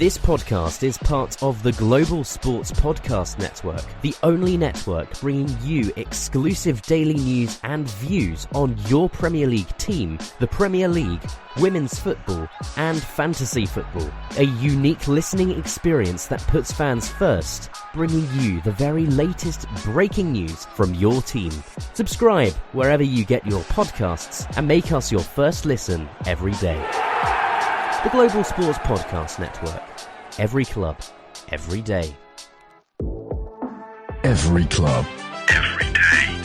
This podcast is part of the Global Sports Podcast Network, the only network bringing you exclusive daily news and views on your Premier League team, the Premier League, women's football, and fantasy football. A unique listening experience that puts fans first, bringing you the very latest breaking news from your team. Subscribe wherever you get your podcasts and make us your first listen every day. The Global Sports Podcast Network. Every club, every day. Every club, every day.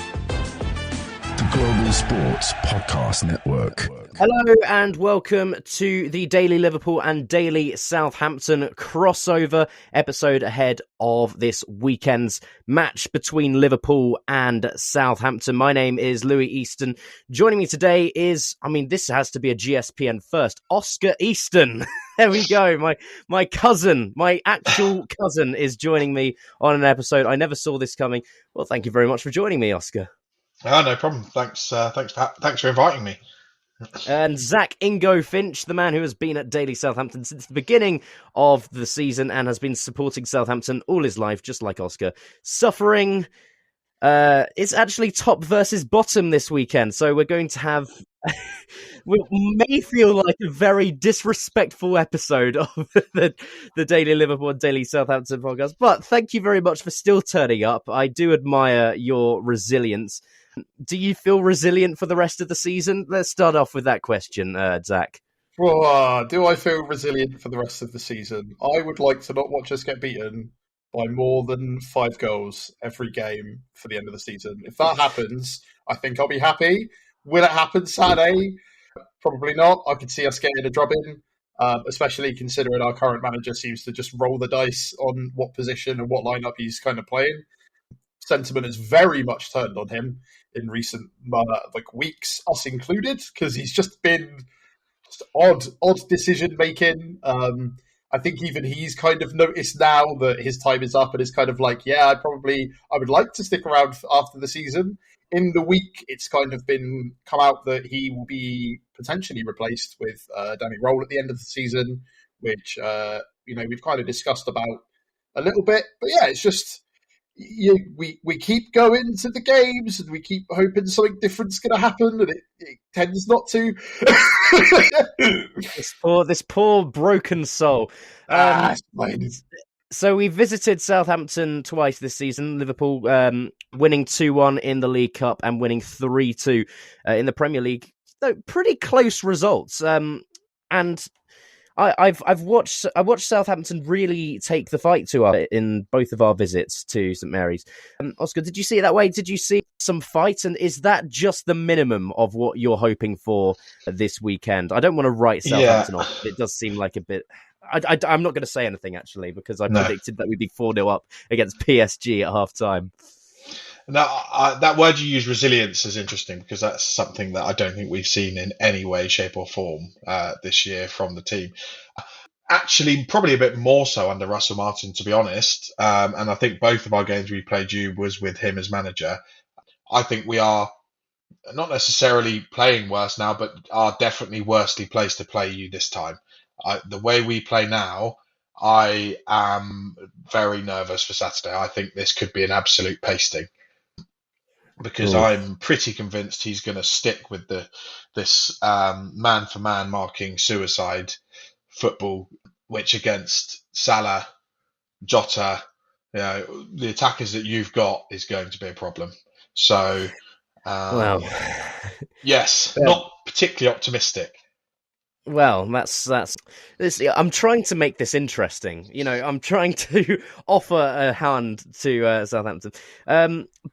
The Global Sports Podcast Network. Hello and welcome to the Daily Liverpool and Daily Southampton crossover episode ahead of this weekend's match between Liverpool and Southampton. My name is Louis Easton. Joining me today is, this has to be a GSPN first, Oscar Easton. There we go. My cousin, my actual cousin is joining me on an episode. I never saw this coming. Well, thank you very much for joining me, Oscar. Oh, no problem. Thanks for inviting me. And Zach Ingo Finch, the man who has been at Daily Southampton since the beginning of the season and has been supporting Southampton all his life, just like Oscar, suffering. It's actually top versus bottom this weekend, so we're going to have we may feel like a very disrespectful episode of the Daily Liverpool and Daily Southampton podcast. But thank you very much for still turning up. I do admire your resilience. Do you feel resilient for the rest of the season? Let's start off with that question, Zach. Well, do I feel resilient for the rest of the season? I would like to not watch us get beaten by more than 5 goals every game for the end of the season. If that happens, I think I'll be happy. Will it happen Saturday? Probably not. I could see us getting a drubbing, especially considering our current manager seems to just roll the dice on what position and what lineup he's kind of playing. Sentiment has very much turned on him in recent weeks, us included, because he's just been odd decision making. I think even he's kind of noticed now that his time is up and is kind of like, yeah, I would like to stick around after the season. In the week, it's kind of come out that he will be potentially replaced with Danny Roll at the end of the season, which we've kind of discussed about a little bit. But yeah, it's just we keep going to the games and we keep hoping something different's going to happen, and it tends not to. This poor broken soul. So we visited Southampton twice this season. Liverpool winning 2-1 in the League Cup and winning 3-2 in the Premier League. So pretty close results. And I've watched Southampton really take the fight to us in both of our visits to St Mary's. Oscar, did you see it that way? Did you see some fight? And is that just the minimum of what you're hoping for this weekend? I don't want to write Southampton off. It does seem like a bit. I'm not going to say anything, actually, because I predicted that we'd be 4-0 up against PSG at half-time. Now, that word you use, resilience, is interesting because that's something that I don't think we've seen in any way, shape or form this year from the team. Actually, probably a bit more so under Russell Martin, to be honest. And I think both of our games we played you was with him as manager. I think we are not necessarily playing worse now, but are definitely worsely placed to play you this time. The way we play now, I am very nervous for Saturday. I think this could be an absolute pasting because I'm pretty convinced he's going to stick with this man-for-man marking suicide football, which against Salah, Jota, the attackers that you've got is going to be a problem. So, yes, not particularly optimistic. Well, that's. I'm trying to make this interesting. I'm trying to offer a hand to Southampton.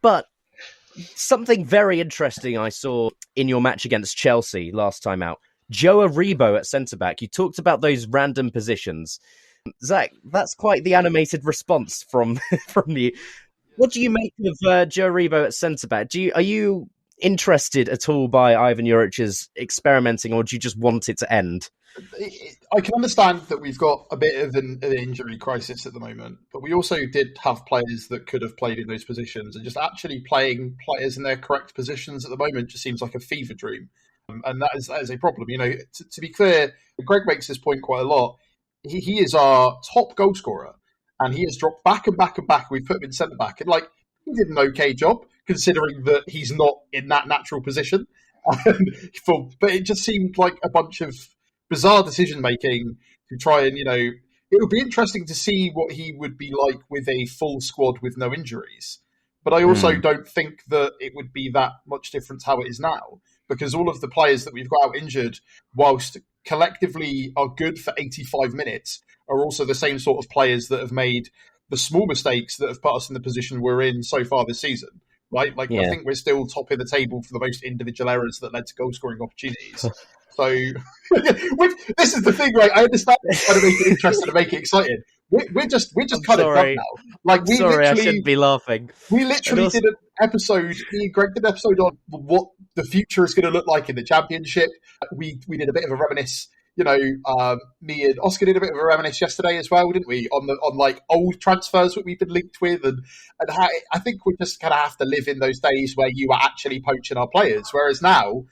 But something very interesting I saw in your match against Chelsea last time out. Joe Aribo at centre-back. You talked about those random positions. Zach, that's quite the animated response from you. What do you make of Joe Aribo at centre-back? Are you interested at all by Ivan Juric's experimenting, or do you just want it to end? I can understand that we've got a bit of an injury crisis at the moment, but we also did have players that could have played in those positions, and just actually playing players in their correct positions at the moment just seems like a fever dream. And that is a problem. To be clear, Greg makes this point quite a lot. he is our top goal scorer, and he has dropped back and back and back. We've put him in centre back, and like he did an okay job considering that he's not in that natural position. But it just seemed like a bunch of bizarre decision making to try and it would be interesting to see what he would be like with a full squad with no injuries. But I also don't think that it would be that much different to how it is now, because all of the players that we've got out injured, whilst collectively are good for 85 minutes, are also the same sort of players that have made the small mistakes that have put us in the position we're in so far this season. Right? Like, I think we're still top of the table for the most individual errors that led to goal-scoring opportunities. So, this is the thing, right? I understand trying to make it interesting and make it exciting. We're just kind of done now. Like, I shouldn't be laughing. We literally did an episode. Me and Greg did an episode on what the future is going to look like in the Championship. We did a bit of a reminisce. Me and Oscar did a bit of a reminisce yesterday as well, didn't we? On like old transfers that we've been linked with, and how I think we just kind of have to live in those days where you are actually poaching our players. Whereas now,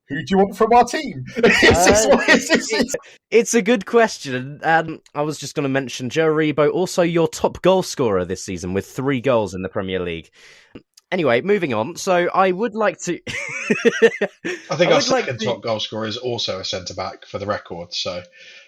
who do you want from our team? It's a good question. And I was just going to mention Joe Aribo, also your top goal scorer this season with 3 goals in the Premier League. Anyway, moving on. So I would like to... I think our second top goal scorer is also a centre-back for the record. So,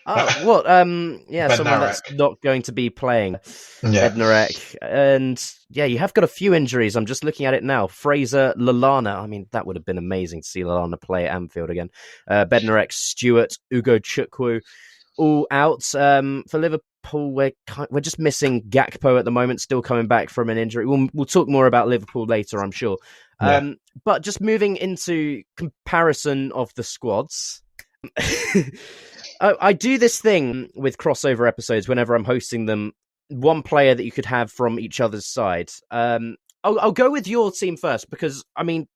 someone that's not going to be playing. Yeah. Bednarek. And you have got a few injuries. I'm just looking at it now. Fraser, Lallana. I mean, that would have been amazing to see Lallana play at Anfield again. Bednarek, Stewart, Ugo Chukwu, all out. For Liverpool, we're just missing Gakpo at the moment, still coming back from an injury. We'll talk more about Liverpool later, I'm sure. Yeah. But just moving into comparison of the squads, I do this thing with crossover episodes whenever I'm hosting them. One player that you could have from each other's side. I'll go with your team first because, I mean,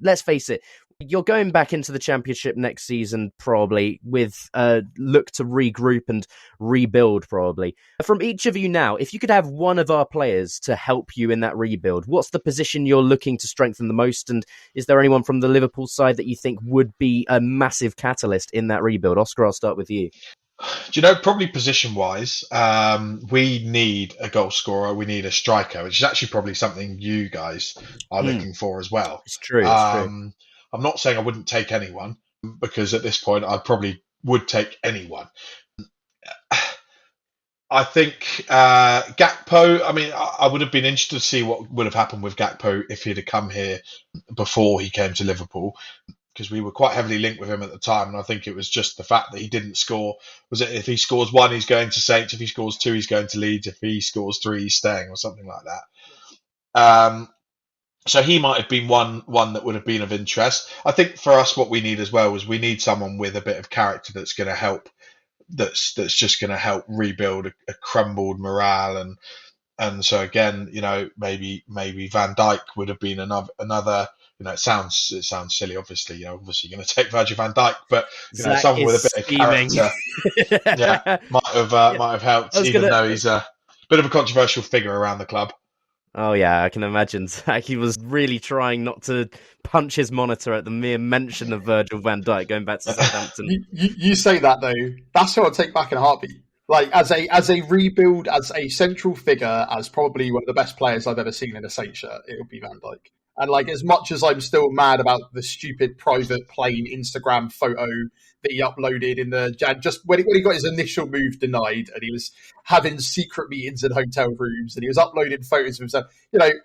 let's face it, you're going back into the Championship next season probably with a look to regroup and rebuild probably. From each of you now, if you could have one of our players to help you in that rebuild, what's the position you're looking to strengthen the most? And is there anyone from the Liverpool side that you think would be a massive catalyst in that rebuild? Oscar, I'll start with you. Do you know, probably position-wise, we need a goal scorer, we need a striker, which is actually probably something you guys are looking for as well. It's true, it's true. I'm not saying I wouldn't take anyone, because at this point I probably would take anyone. I think Gakpo, I mean, I would have been interested to see what would have happened with Gakpo if he'd have come here before he came to Liverpool, because we were quite heavily linked with him at the time, and I think it was just the fact that he didn't score. Was it if he scores 1, he's going to Saints, if he scores 2, he's going to Leeds, if he scores 3, he's staying, or something like that. So he might have been one that would have been of interest. I think for us, what we need as well is we need someone with a bit of character that's going to help. That's just going to help rebuild a crumbled morale, and so again, maybe Van Dijk would have been another. It sounds silly. Obviously, obviously you're going to take Virgil van Dijk, but someone with a bit of character, might have helped. Though he's a bit of a controversial figure around the club. Oh yeah, I can imagine. Zach, he was really trying not to punch his monitor at the mere mention of Virgil van Dijk going back to Southampton. You say that though, that's who I'd take back in a heartbeat. Like as a rebuild, as a central figure, as probably one of the best players I've ever seen in a Saints shirt, it would be Van Dijk. And like, as much as I'm still mad about the stupid private plane Instagram photo that he uploaded in just when he got his initial move denied, and he was having secret meetings in hotel rooms, and he was uploading photos of himself.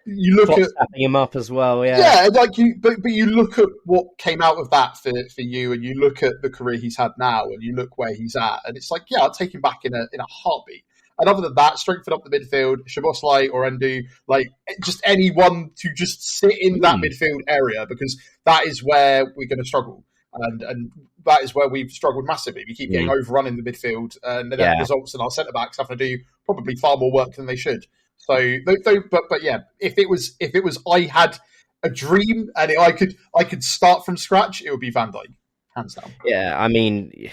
You look at tapping him up as well, yeah. Yeah, like but you look at what came out of that for you, and you look at the career he's had now, and you look where he's at, and it's like, yeah, I'll take him back in a heartbeat. And other than that, strengthen up the midfield, Szoboszlai or Endu, like just anyone to just sit in that midfield area, because that is where we're going to struggle. And that is where we've struggled massively. We keep getting overrun in the midfield, and that results in our centre-backs having to do probably far more work than they should. So, but yeah, if it was I had a dream and I could start from scratch, it would be Van Dijk. hands down. Yeah, I mean,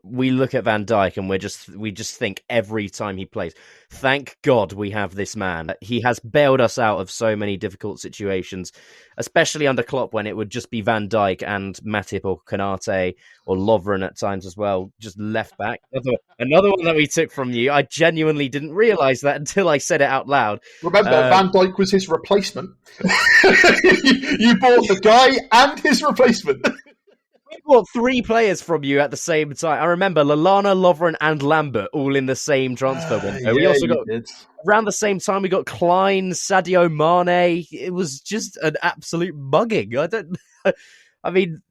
we look at Van Dijk and we just think every time he plays, thank God we have this man. He has bailed us out of so many difficult situations, especially under Klopp when it would just be Van Dijk and Matip or Konate or Lovren at times as well, just left back. Another one that we took from you. I genuinely didn't realise that until I said it out loud. Remember, Van Dijk was his replacement. You bought the guy and his replacement. We bought 3 players from you at the same time. I remember Lallana, Lovren, and Lambert all in the same transfer window. We also got around the same time. We got Klein, Sadio Mane. It was just an absolute mugging. I mean,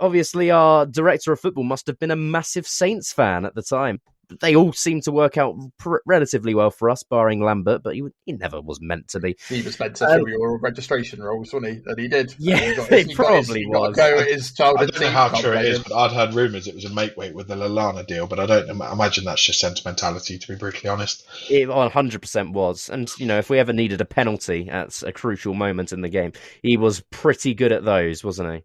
obviously, our director of football must have been a massive Saints fan at the time. They all seem to work out relatively well for us, barring Lambert, but he never was meant to be. He was meant to fill your registration roles, wasn't he? And he did. Yeah, he probably was. I don't know how true it is, but I'd heard rumours it was a make-weight with the Lallana deal, but I don't imagine that's just sentimentality, to be brutally honest. It 100% was. And, if we ever needed a penalty at a crucial moment in the game, he was pretty good at those, wasn't he?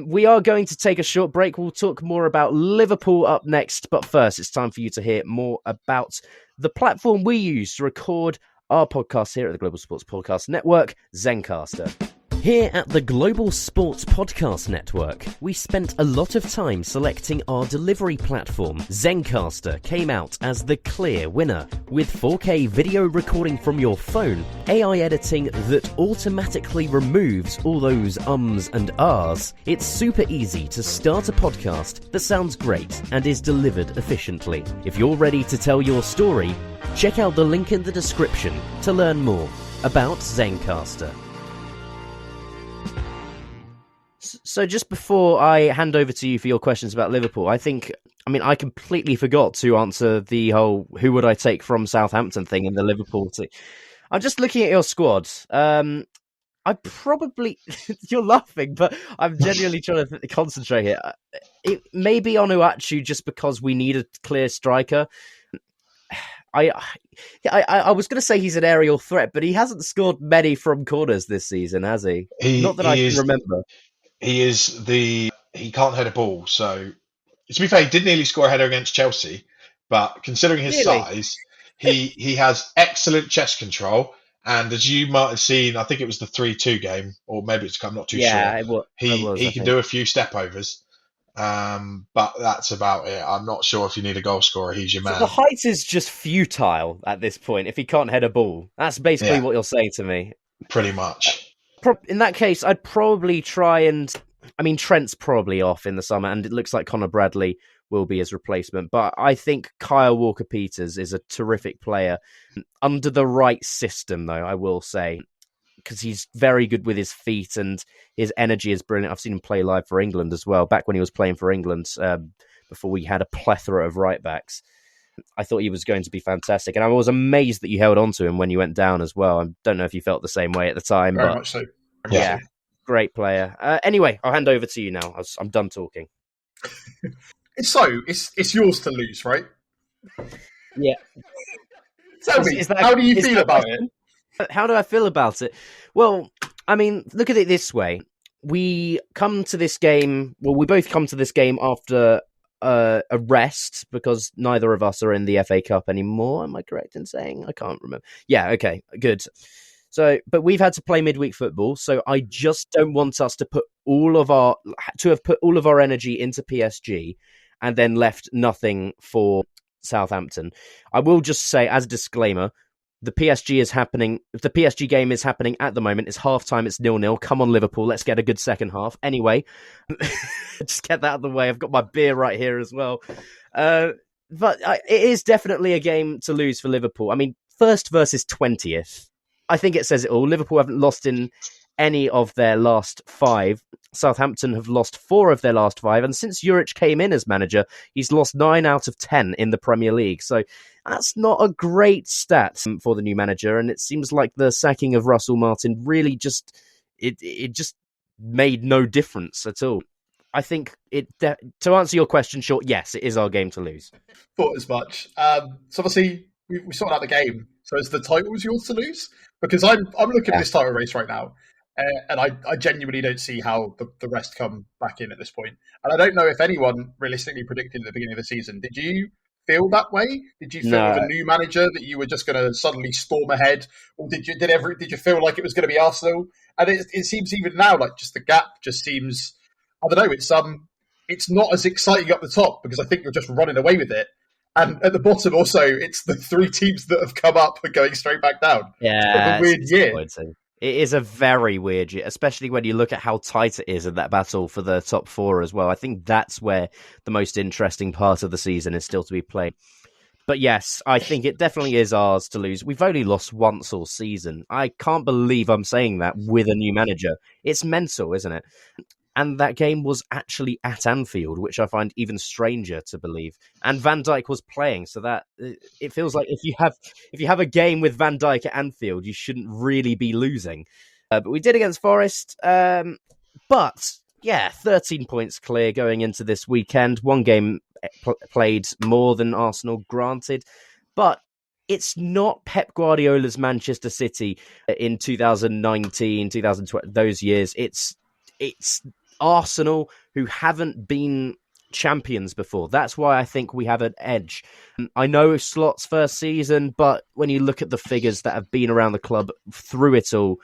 We are going to take a short break. We'll talk more about Liverpool up next. But first, it's time for you to hear more about the platform we use to record our podcast here at the Global Sports Podcast Network, Zencastr. Here at the Global Sports Podcast Network, we spent a lot of time selecting our delivery platform. Zencastr came out as the clear winner, with 4K video recording from your phone, AI editing that automatically removes all those ums and ahs. It's super easy to start a podcast that sounds great and is delivered efficiently. If you're ready to tell your story, check out the link in the description to learn more about Zencastr. So just before I hand over to you for your questions about Liverpool, I completely forgot to answer the whole who would I take from Southampton thing in the Liverpool team. I'm just looking at your squad. I probably... You're laughing, but I'm genuinely trying to concentrate here. It may be Onuachu just because we need a clear striker. I was going to say he's an aerial threat, but he hasn't scored many from corners this season, has he? Not that I can remember. He can't head a ball. So, to be fair, he did nearly score a header against Chelsea, but considering his size, he has excellent chest control. And as you might have seen, I think it was the 3-2 game, or maybe I'm not too sure. He can do a few step overs. But that's about it. I'm not sure if you need a goal scorer. He's your man. So the height is just futile at this point if he can't head a ball. That's basically what you're saying to me. Pretty much. In that case, I'd probably try and... I mean, Trent's probably off in the summer, and it looks like Conor Bradley will be his replacement. But I think Kyle Walker-Peters is a terrific player. Under the right system, though, I will say, because he's very good with his feet and his energy is brilliant. I've seen him play live for England as well, back when he was playing for England, before we had a plethora of right-backs. I thought he was going to be fantastic, and I was amazed that you held on to him when you went down as well. I don't know if you felt the same way at the time. Very much so. Yeah, great player. Anyway, I'll hand over to you now. I'm done talking. It's yours to lose, right? Yeah. Tell me, how do you feel about it? How do I feel about it? Well, I mean, look at it this way. We come to this game... Well, we both come to this game after a rest because neither of us are in the FA Cup anymore. Am I correct in saying? I can't remember. Yeah, okay, good. So, but we've had to play midweek football, so I just don't want us to put have put all of our energy into PSG and then left nothing for Southampton. I will just say, as a disclaimer, the PSG game is happening at the moment. It's half-time, it's 0-0. Come on, Liverpool, let's get a good second half. Anyway, just get that out of the way. I've got my beer right here as well. But it is definitely a game to lose for Liverpool. I mean, first versus 20th. I think it says it all. Liverpool haven't lost in any of their last 5. Southampton have lost 4 of their last 5. And since Juric came in as manager, he's lost 9 out of 10 in the Premier League. So that's not a great stat for the new manager. And it seems like the sacking of Russell Martin really just made no difference at all. I think to answer your question short, yes, it is our game to lose. Thought as much. So obviously we sorted out the game. So is the title yours to lose? Because I'm looking at this title race right now, And I genuinely don't see how the rest come back in at this point. And I don't know if anyone realistically predicted at the beginning of the season. Did you feel that way? Did you feel with a No, new manager that you were just going to suddenly storm ahead, or did you feel like it was going to be Arsenal? And it seems even now like just the gap just seems, I don't know. It's not as exciting up the top because I think you're just running away with it. And at the bottom also, it's the three teams that have come up and going straight back down. It's a bit of a weird year. It is a very weird year, especially when you look at how tight it is in that battle for the top four as well. I think that's where the most interesting part of the season is still to be played. But yes, I think it definitely is ours to lose. We've only lost once all season. I can't believe I'm saying that with a new manager. It's mental, isn't it? And that game was actually at Anfield, which I find even stranger to believe. And Van Dijk was playing, so that it feels like if you have a game with Van Dijk at Anfield, you shouldn't really be losing. But we did against Forest. But yeah, 13 points clear going into this weekend. One game played more than Arsenal, granted, but it's not Pep Guardiola's Manchester City in 2019, 2020, those years. It's Arsenal who haven't been champions before. That's why I think we have an edge. I know Slot's first season, but when you look at the figures that have been around the club through it all,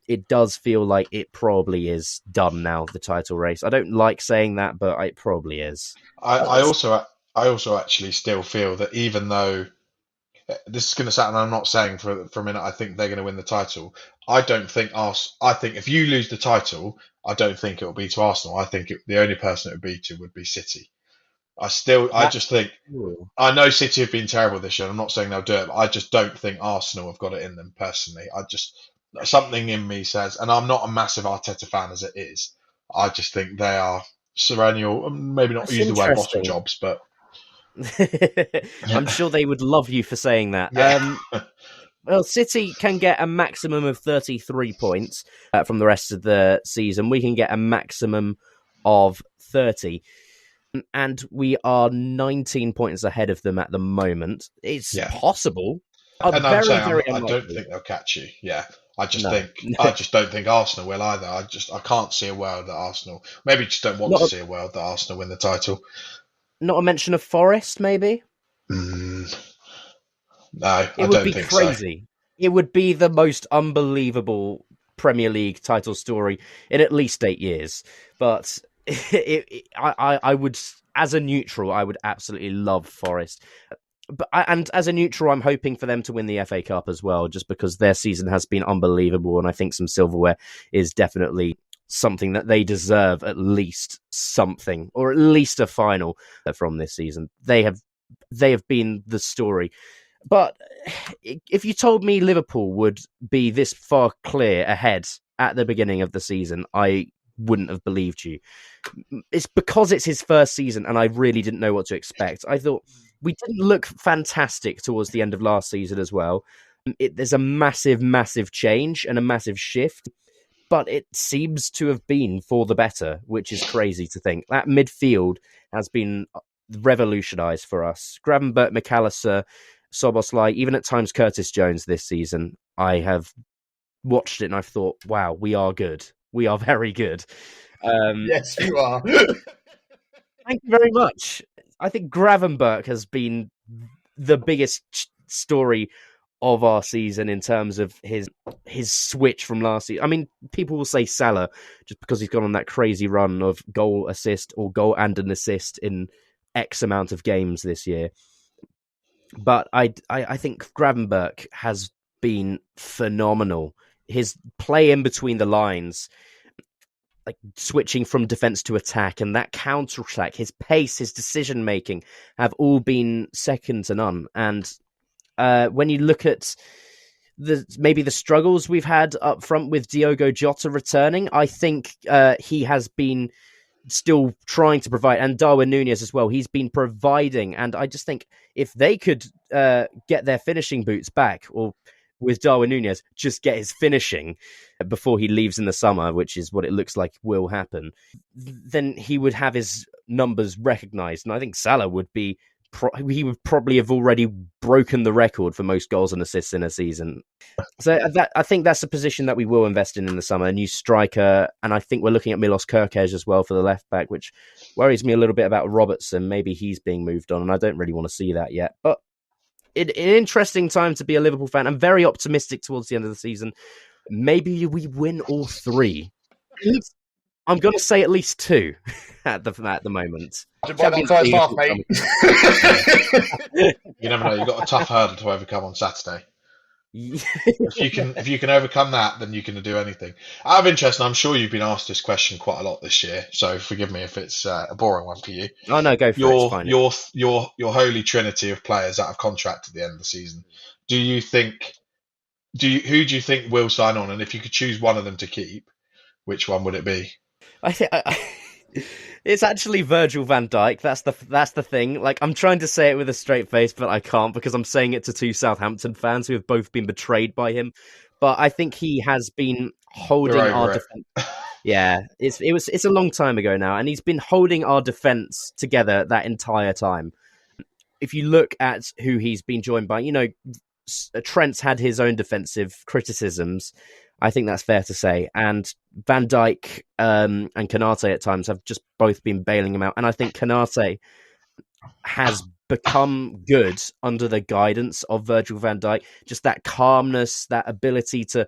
it does feel like it probably is done now, the title race. I don't like saying that, but it probably is. I also actually still feel that even though this is going to sound, and I'm not saying for a minute, I think they're going to win the title. I don't think I think if you lose the title, I don't think it will be to Arsenal. I think the only person it would be to would be City. I just think, I know City have been terrible this year. I'm not saying they'll do it, but I just don't think Arsenal have got it in them personally. Something in me says, and I'm not a massive Arteta fan as it is, I just think they are perennial, maybe not use the word bottle jobs, but I'm sure they would love you for saying that. Yeah. Well, City can get a maximum of 33 points from the rest of the season. We can get a maximum of 30. And we are 19 points ahead of them at the moment. It's possible. And I don't think they'll catch you. Yeah. I just don't think Arsenal will either. I can't see a world that Arsenal, maybe just don't want to see a world that Arsenal win the title. Not a mention of Forest, maybe? No, I don't think so. It would be crazy. It would be the most unbelievable Premier League title story in at least 8 years. But I would, as a neutral, I would absolutely love Forest. And as a neutral, I'm hoping for them to win the FA Cup as well, just because their season has been unbelievable. And I think some silverware is definitely something that they deserve, at least something, or at least a final from this season. They have been the story. But if you told me Liverpool would be this far clear ahead at the beginning of the season, I wouldn't have believed you. It's because it's his first season and I really didn't know what to expect. I thought we didn't look fantastic towards the end of last season as well. There's a massive, massive change and a massive shift, but it seems to have been for the better, which is crazy to think. That midfield has been revolutionised for us. Gravenberch, McAllister, Szoboszlai, even at times Curtis Jones this season. I have watched it and I've thought, wow, we are good. We are very good. Yes, you are. Thank you very much. I think Gravenberch has been the biggest story of our season in terms of his switch from last season. I mean, people will say Salah just because he's gone on that crazy run of goal, assist, or goal and an assist in X amount of games this year. But I think Gravenberch has been phenomenal. His play in between the lines, like switching from defense to attack, and that counter-attack, his pace, his decision-making have all been second to none. And when you look at maybe the struggles we've had up front with Diogo Jota returning, I think he has been still trying to provide, and Darwin Núñez as well. He's been providing, and I just think if they could get their finishing boots back, or with Darwin Núñez, just get his finishing before he leaves in the summer, which is what it looks like will happen, then he would have his numbers recognised. And I think Salah would be he would probably have already broken the record for most goals and assists in a season. So I think that's a position that we will invest in the summer, a new striker, and I think we're looking at Milos Kerkez as well for the left back, which worries me a little bit about Robertson. Maybe he's being moved on, and I don't really want to see that yet. But an interesting time to be a Liverpool fan. I'm very optimistic towards the end of the season. Maybe we win all three. I'm going to say at least two at the moment. By that first half, mate. You never know. You've got a tough hurdle to overcome on Saturday. If you can overcome that, then you can do anything. Out of interest, and I'm sure you've been asked this question quite a lot this year, so forgive me if it's a boring one for you. Oh no, go for it. It's fine. Your holy trinity of players out of contract at the end of the season. Who do you think will sign on? And if you could choose one of them to keep, which one would it be? I think it's actually Virgil van Dijk. That's the thing. Like, I'm trying to say it with a straight face, but I can't because I'm saying it to two Southampton fans who have both been betrayed by him. But I think he has been holding our defense. Yeah, it's a long time ago now, and he's been holding our defense together that entire time. If you look at who he's been joined by, Trent's had his own defensive criticisms. I think that's fair to say. And Van Dijk and Konate at times have just both been bailing him out. And I think Konate has become good under the guidance of Virgil van Dijk. Just that calmness, that ability to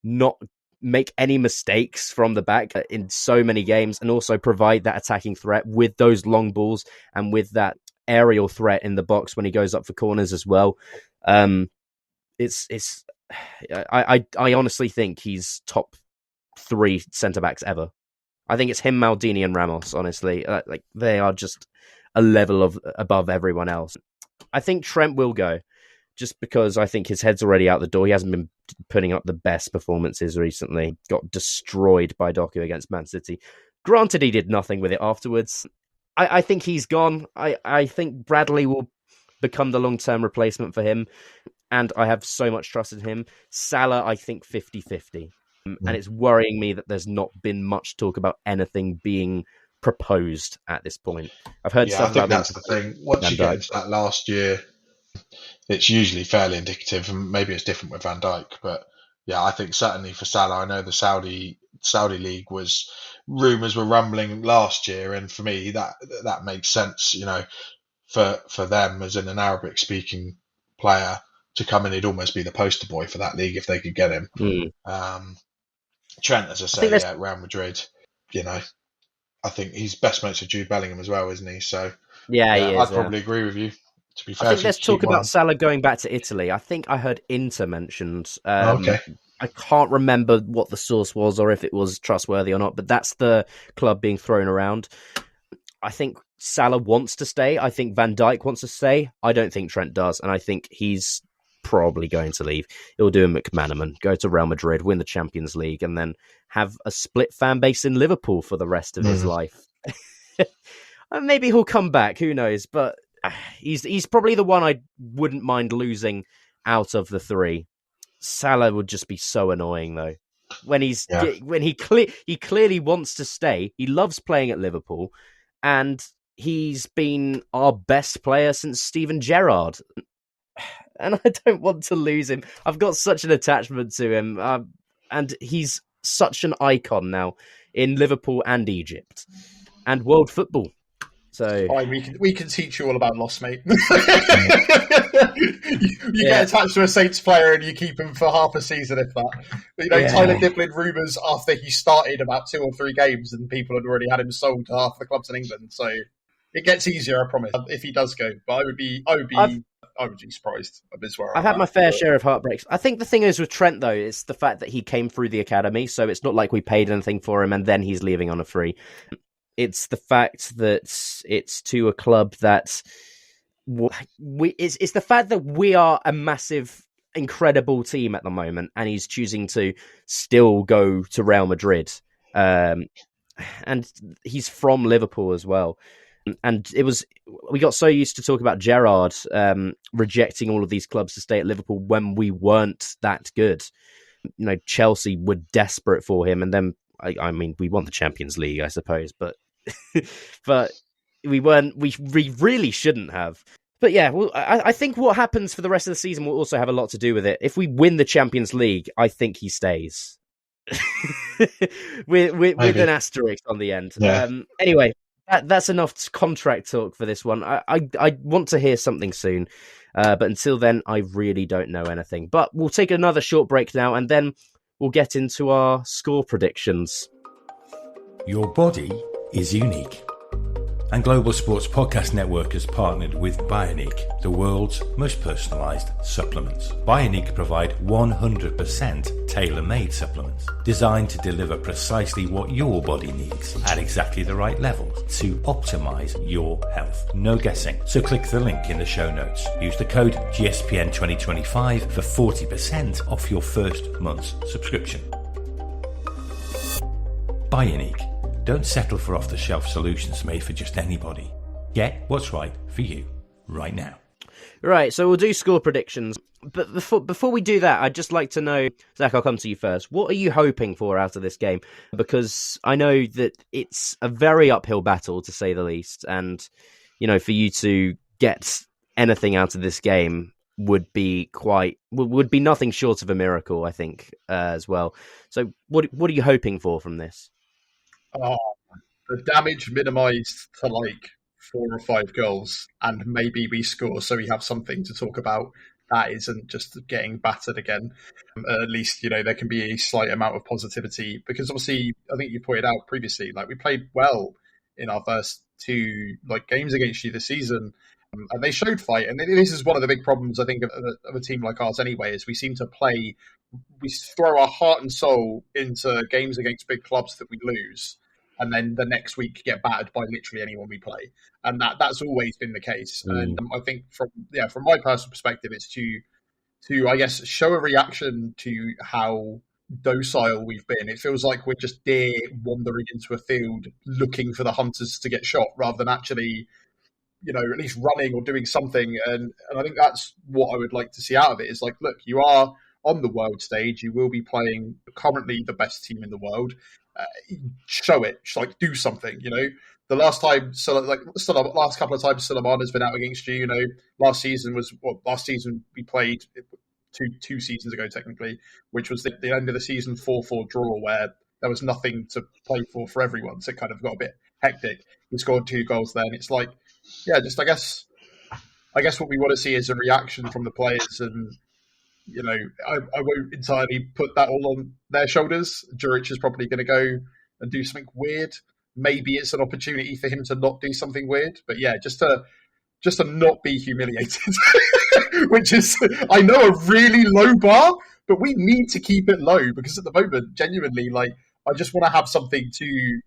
not make any mistakes from the back in so many games, and also provide that attacking threat with those long balls and with that aerial threat in the box when he goes up for corners as well. I honestly think he's top 3 centre-backs ever. I think it's him, Maldini and Ramos, honestly. Like, they are just a level above everyone else. I think Trent will go, just because I think his head's already out the door. He hasn't been putting up the best performances recently. Got destroyed by Doku against Man City. Granted, he did nothing with it afterwards. I think he's gone. I think Bradley will become the long-term replacement for him. And I have so much trust in him. Salah, I think 50-50. And it's worrying me that there's not been much talk about anything being proposed at this point. I've heard stuff about that's the thing. Once you get into that last year, it's usually fairly indicative, and maybe it's different with Van Dijk. But yeah, I think certainly for Salah, I know the Saudi league rumours were rumbling last year, and for me that makes sense. For them as an Arabic speaking player to come in, he'd almost be the poster boy for that league if they could get him. Trent, as I say, Real Madrid, I think he's best mates with Jude Bellingham as well, isn't he? So yeah, he is, I'd probably agree with you. To be fair, I think let's talk about Salah going back to Italy. I think I heard Inter mentioned. Okay. I can't remember what the source was or if it was trustworthy or not, but that's the club being thrown around. I think Salah wants to stay. I think Van Dijk wants to stay. I don't think Trent does, and I think he's probably going to leave. He'll do a McManaman, go to Real Madrid, win the Champions League, and then have a split fan base in Liverpool for the rest of his life. Maybe he'll come back, who knows? But he's probably the one I wouldn't mind losing out of the 3. Salah would just be so annoying, though. When he clearly wants to stay. He loves playing at Liverpool, and he's been our best player since Steven Gerrard. And I don't want to lose him. I've got such an attachment to him. And he's such an icon now in Liverpool and Egypt and world football. So we can teach you all about loss, mate. You get attached to a Saints player and you keep him for half a season, if that. Tyler Giblin rumours after he started about 2 or 3 games, and people had already had him sold to half the clubs in England. So it gets easier, I promise, if he does go. But I would be surprised. I've had my fair share of heartbreaks. I think the thing is with Trent, though, is the fact that he came through the academy, so it's not like we paid anything for him and then he's leaving on a free. It's the fact that it's to a club that it's the fact that we are a massive, incredible team at the moment, and he's choosing to still go to Real Madrid. And he's from Liverpool as well. And we got so used to talk about Gerrard rejecting all of these clubs to stay at Liverpool when we weren't that good. Chelsea were desperate for him, and then we won the Champions League, I suppose, but but we weren't. We really shouldn't have. But yeah, well, I think what happens for the rest of the season will also have a lot to do with it. If we win the Champions League, I think he stays. with an asterisk on the end. Yeah. Anyway, that's enough contract talk for this one. I want to hear something soon, but until then, I really don't know anything. But we'll take another short break now, and then we'll get into our score predictions. Your body is unique. And Global Sports Podcast Network has partnered with Bioniq, the world's most personalised supplements. Bioniq provide 100% tailor-made supplements designed to deliver precisely what your body needs at exactly the right levels to optimise your health. No guessing. So click the link in the show notes. Use the code GSPN 2025 for 40% off your first month's subscription. Bioniq. Don't settle for off-the-shelf solutions made for just anybody. Get what's right for you right now. Right, so we'll do score predictions. But before we do that, I'd just like to know, Zach, I'll come to you first. What are you hoping for out of this game? Because I know that it's a very uphill battle, to say the least. And, you know, for you to get anything out of this game would be nothing short of a miracle, I think, as well. So what are you hoping for from this? Oh, the damage minimised to like 4 or 5 goals, and maybe we score so we have something to talk about. That isn't just getting battered again. At least, you know, there can be a slight amount of positivity because obviously, I think you pointed out previously, like we played well in our first 2 games against you this season, and they showed fight. And this is one of the big problems I think of a team like ours anyway, is we seem to play. We throw our heart and soul into games against big clubs that we lose, and then the next week get battered by literally anyone we play, and that's always been the case. And I think from my personal perspective, it's to I guess show a reaction to how docile we've been. It feels like we're just deer wandering into a field looking for the hunters to get shot, rather than actually, you know, at least running or doing something. And I think that's what I would like to see out of it. Is like, look, you are on the world stage. You will be playing currently the best team in the world. Show it. Do something. You know, the last time, last couple of times Suleiman has been out against you. You know, last season we played two seasons ago technically, which was the end of the season 4-4 draw where there was nothing to play for everyone. So it kind of got a bit hectic. We scored 2 goals then. It's like, yeah, just I guess what we want to see is a reaction from the players. And, you know, I won't entirely put that all on their shoulders. Juric is probably going to go and do something weird. Maybe it's an opportunity for him to not do something weird. But yeah, just to not be humiliated, which is, I know, a really low bar, but we need to keep it low because at the moment, genuinely, I just want to have something to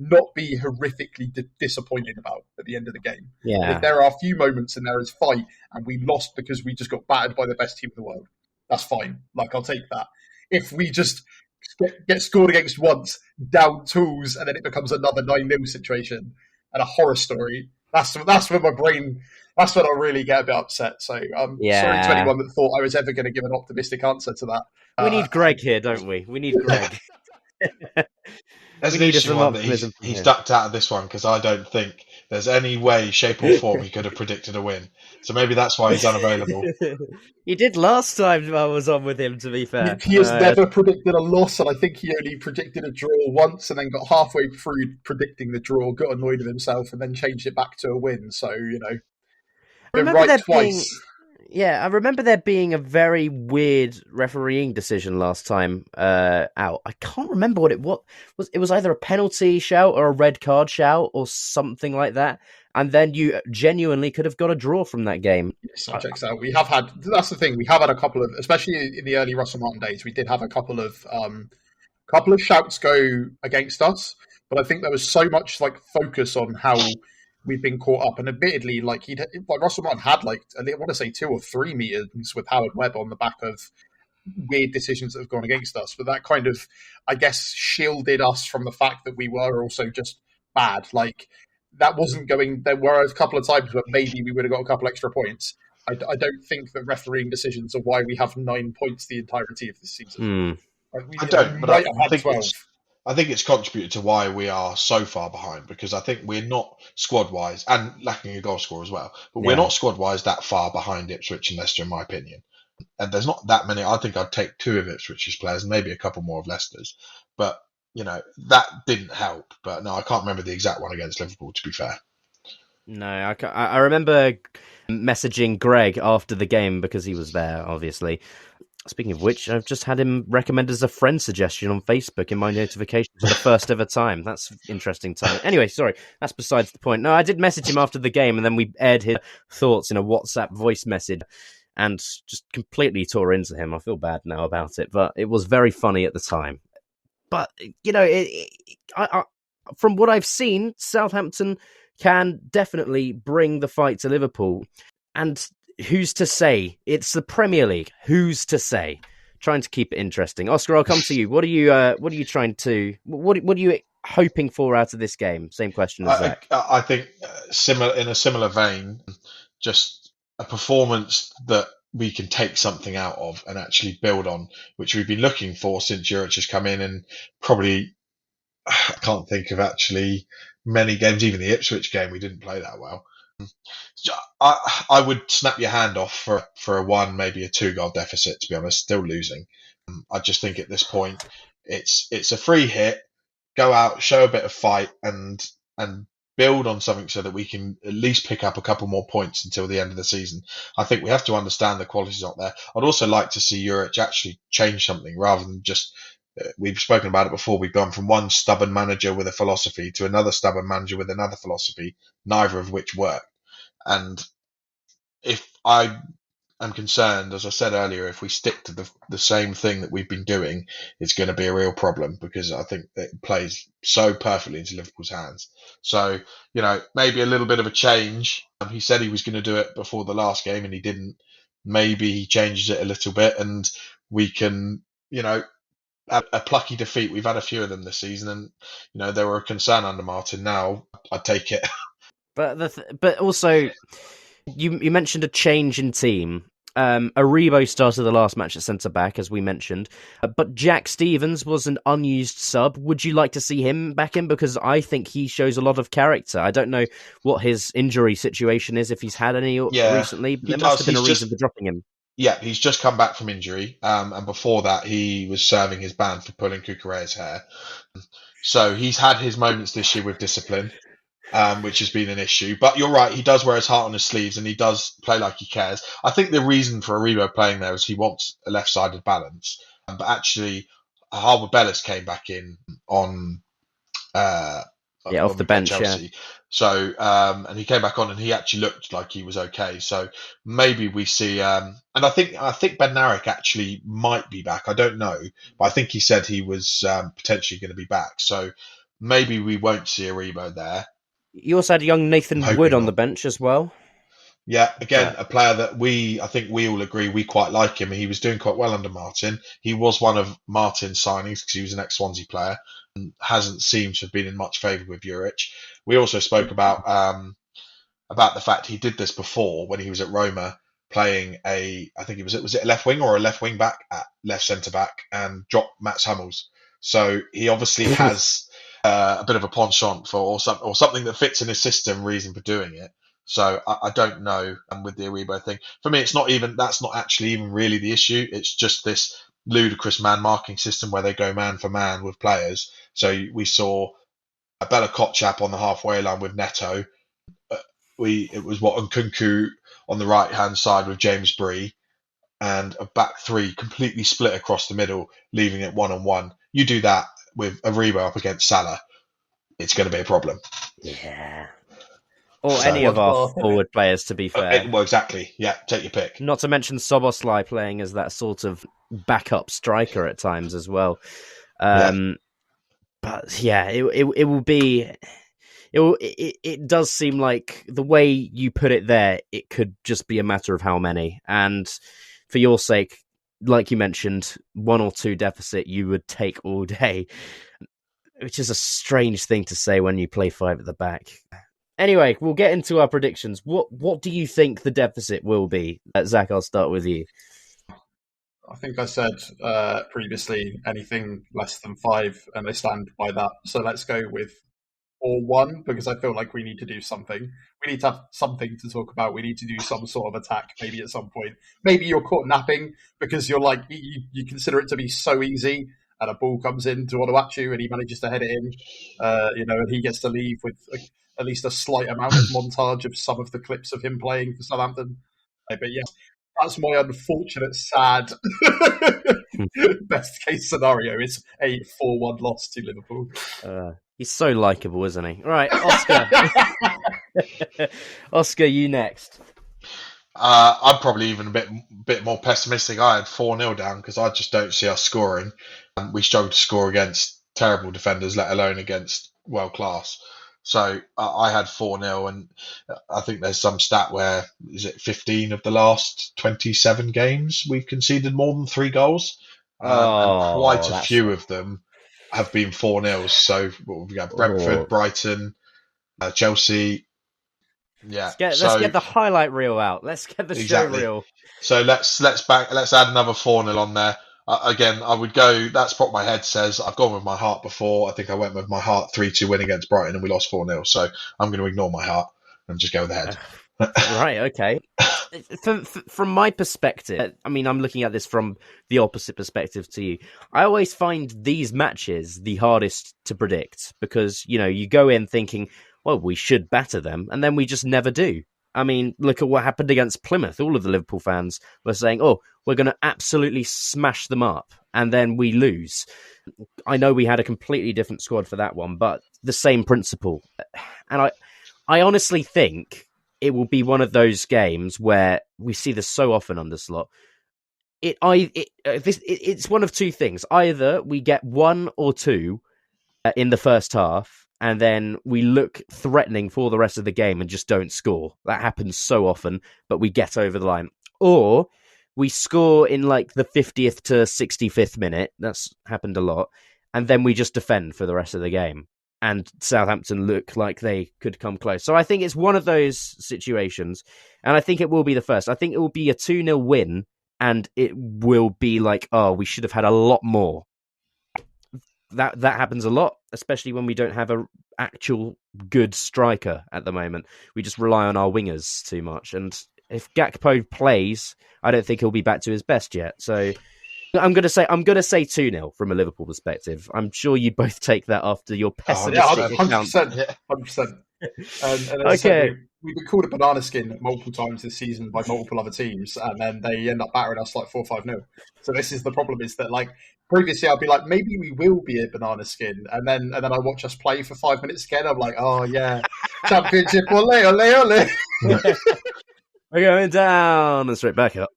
not be horrifically disappointed about at the end of the game. Yeah. If there are a few moments and there is fight and we lost because we just got battered by the best team in the world, that's fine. I'll take that. If we just get scored against once, down tools, and then it becomes another 9-0 situation and a horror story, that's when my brain, that's when I really get a bit upset. So sorry to anyone that thought I was ever going to give an optimistic answer to that. We need Greg here, don't we? We need Greg. There's an interesting one that he's ducked out of this one because I don't think there's any way, shape or form he could have predicted a win. So maybe that's why he's unavailable. He did last time I was on with him, to be fair. He has never predicted a loss, and I think he only predicted a draw once and then got halfway through predicting the draw, got annoyed with himself, and then changed it back to a win. So, you know, been right twice. I remember there being a very weird refereeing decision last time out. I can't remember what it was. It was either a penalty shout or a red card shout or something like that. And then you genuinely could have got a draw from that game. Yes, that checks out. We have had, that's the thing, we have had a couple of, especially in the early Russell Martin days, we did have a couple of shouts go against us. But I think there was so much focus on how we've been caught up, and admittedly, Russell Martin had I want to say 2 or 3 meetings with Howard Webb on the back of weird decisions that have gone against us. But that kind of, I guess, shielded us from the fact that we were also just bad. That wasn't going. There were a couple of times where maybe we would have got a couple extra points. I don't think that refereeing decisions are why we have 9 points the entirety of the season. I don't, but I think 12. I think it's contributed to why we are so far behind, because I think we're not squad wise and lacking a goal scorer as well. But we're Yeah. not squad wise that far behind Ipswich and Leicester, in my opinion. And there's not that many. I think I'd take two of Ipswich's players and maybe a couple more of Leicester's. But that didn't help. But no, I can't remember the exact one against Liverpool, to be fair. No, I remember messaging Greg after the game because he was there, obviously. Speaking of which, I've just had him recommended as a friend suggestion on Facebook in my notifications for the first ever time. That's interesting time. Anyway, sorry, that's besides the point. No, I did message him after the game, and then we aired his thoughts in a WhatsApp voice message and just completely tore into him. I feel bad now about it, but it was very funny at the time. But, from what I've seen, Southampton can definitely bring the fight to Liverpool. And who's to say? It's the Premier League. Who's to say? Trying to keep it interesting. Oscar, I'll come to you. What are you trying to? What are you hoping for out of this game? Same question as Zach. I think in a similar vein, just a performance that we can take something out of and actually build on, which we've been looking for since Juric has come in, and probably I can't think of actually many games. Even the Ipswich game, we didn't play that well. I would snap your hand off for a 1, maybe a 2 goal deficit, to be honest, still losing. I just think at this point it's a free hit, go out, show a bit of fight and build on something so that we can at least pick up a couple more points until the end of the season. I think we have to understand the quality's not there. I'd also like to see Juric actually change something rather than just we've spoken about it before. We've gone from one stubborn manager with a philosophy to another stubborn manager with another philosophy, neither of which work. And if I am concerned, as I said earlier, if we stick to the same thing that we've been doing, it's going to be a real problem, because I think it plays so perfectly into Liverpool's hands. So, maybe a little bit of a change. He said he was going to do it before the last game and he didn't. Maybe he changes it a little bit and we can, a plucky defeat. We've had a few of them this season, and they were a concern under Martin. Now I'd take it. But also, you mentioned a change in team. Aribo started the last match at centre back, as we mentioned, but Jack Stevens was an unused sub. Would you like to see him back in? Because I think he shows a lot of character. I don't know what his injury situation is, if he's had any recently. There must have been a reason for dropping him. Yeah, he's just come back from injury, and before that he was serving his ban for pulling Kukureya's hair. So he's had his moments this year with discipline, which has been an issue. But you're right, he does wear his heart on his sleeves and he does play like he cares. I think the reason for Aribo playing there is he wants a left-sided balance. But actually, Harbour Bellis came back in on off the bench, Chelsea. Yeah. So, and he came back on and he actually looked like he was okay. So maybe we see, and I think Bednarik actually might be back. I don't know, but I think he said he was potentially going to be back. So maybe we won't see Aribo there. You also had young Nathan Wood on the bench as well. Yeah, again, a player that I think we all agree we quite like him. He was doing quite well under Martin. He was one of Martin's signings because he was an ex-Swansea player and hasn't seemed to have been in much favour with Juric. We also spoke about the fact he did this before when he was at Roma, playing I think was it a left wing or a left wing back at left centre back, and dropped Mats Hummels. So he obviously has a bit of a penchant for or something that fits in his system, reason for doing it. So I don't know. And with the Aribo thing, for me, that's not actually even really the issue. It's just this ludicrous man marking system where they go man for man with players. So we saw Bella Kotchap on the halfway line with Neto. It was Nkunku on the right hand side with James Bree, and a back three completely split across the middle, leaving it 1-on-1. You do that with Aribo up against Salah, it's going to be a problem. Yeah. Or any of our forward players, to be fair. Well, exactly. Yeah, take your pick. Not to mention Soboslai playing as that sort of backup striker at times as well. But yeah, it will be. It does seem like the way you put it there, it could just be a matter of how many. And for your sake, like you mentioned, 1 or 2 deficit you would take all day, which is a strange thing to say when you play 5 at the back. Anyway, we'll get into our predictions. What do you think the deficit will be? Zach, I'll start with you. I think I said previously anything less than 5, and they stand by that. So let's go with 4-1, because I feel like we need to do something. We need to have something to talk about. We need to do some sort of attack maybe at some point. Maybe you're caught napping because you're like, you consider it to be so easy, and a ball comes in to Onuachu and he manages to head it in, and he gets to leave with at least a slight amount of montage of some of the clips of him playing for Southampton. But yeah, that's my unfortunate, sad best case scenario is a 4-1 loss to Liverpool. He's so likeable, isn't he? All right, Oscar. Oscar, you next. I'm probably even a bit more pessimistic. I had 4-0 down because I just don't see us scoring. We struggle to score against terrible defenders, let alone against world class. So I had 4-0, and I think there's some stat where, is it 15 of the last 27 games we've conceded more than 3 goals? And quite a few of them have been 4-0. So we got Brentford, Brighton, Chelsea. Yeah, let's get the highlight reel out. Let's get the show reel. So let's add another 4-0 on there. Again, I would go. That's what my head says. I've gone with my heart before. I think I went with my heart 3-2 win against Brighton, and we lost 4-0. So I'm going to ignore my heart and just go with the head. Right. Okay. From my perspective, I mean, I'm looking at this from the opposite perspective to you. I always find these matches the hardest to predict because you go in thinking, well, we should batter them, and then we just never do. I mean, look at what happened against Plymouth. All of the Liverpool fans were saying, oh, we're going to absolutely smash them up, and then we lose. I know we had a completely different squad for that one, but the same principle. And I honestly think it will be one of those games where we see this so often under Slot. It's one of two things. Either we get 1 or 2 in the first half, and then we look threatening for the rest of the game and just don't score. That happens so often, but we get over the line. Or we score in like the 50th to 65th minute. That's happened a lot. And then we just defend for the rest of the game. And Southampton look like they could come close. So I think it's one of those situations. And I think it will be the first. I think it will be a 2-0 win. And it will be like, oh, we should have had a lot more. That happens a lot, especially when we don't have an actual good striker at the moment. We just rely on our wingers too much. And if Gakpo plays, I don't think he'll be back to his best yet. So I'm going to say 2-0 from a Liverpool perspective. I'm sure you both take that after your pessimistic account. 100%. And okay. We've been called a banana skin multiple times this season by multiple other teams, and then they end up battering us like 4-5-0. So this is the problem: is that like previously I'd be like, maybe we will be a banana skin, and then I watch us play for 5 minutes again. I'm like, oh yeah, championship, ole ole ole. We're going down and straight back up.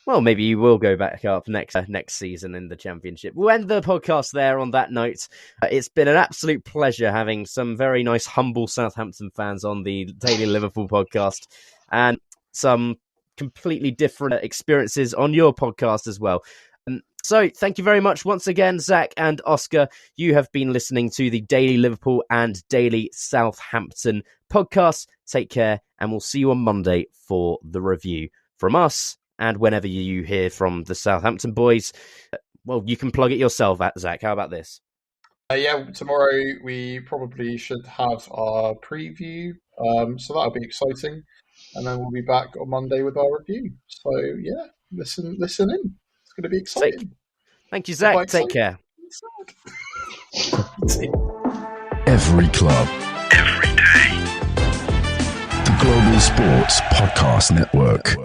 Well, maybe you will go back up next season in the Championship. We'll end the podcast there on that note. It's been an absolute pleasure having some very nice, humble Southampton fans on the Daily Liverpool podcast and some completely different experiences on your podcast as well. So thank you very much once again, Zach and Oscar. You have been listening to the Daily Liverpool and Daily Southampton podcast. Take care, and we'll see you on Monday for the review. From us, and whenever you hear from the Southampton boys, well, you can plug it yourself, Zach. How about this? Tomorrow we probably should have our preview, so that'll be exciting. And then we'll be back on Monday with our review. So, yeah, listen in. It's going to be exciting. Thank you, Zach. Take care. Every club. Every day. The Global Sports Podcast Network.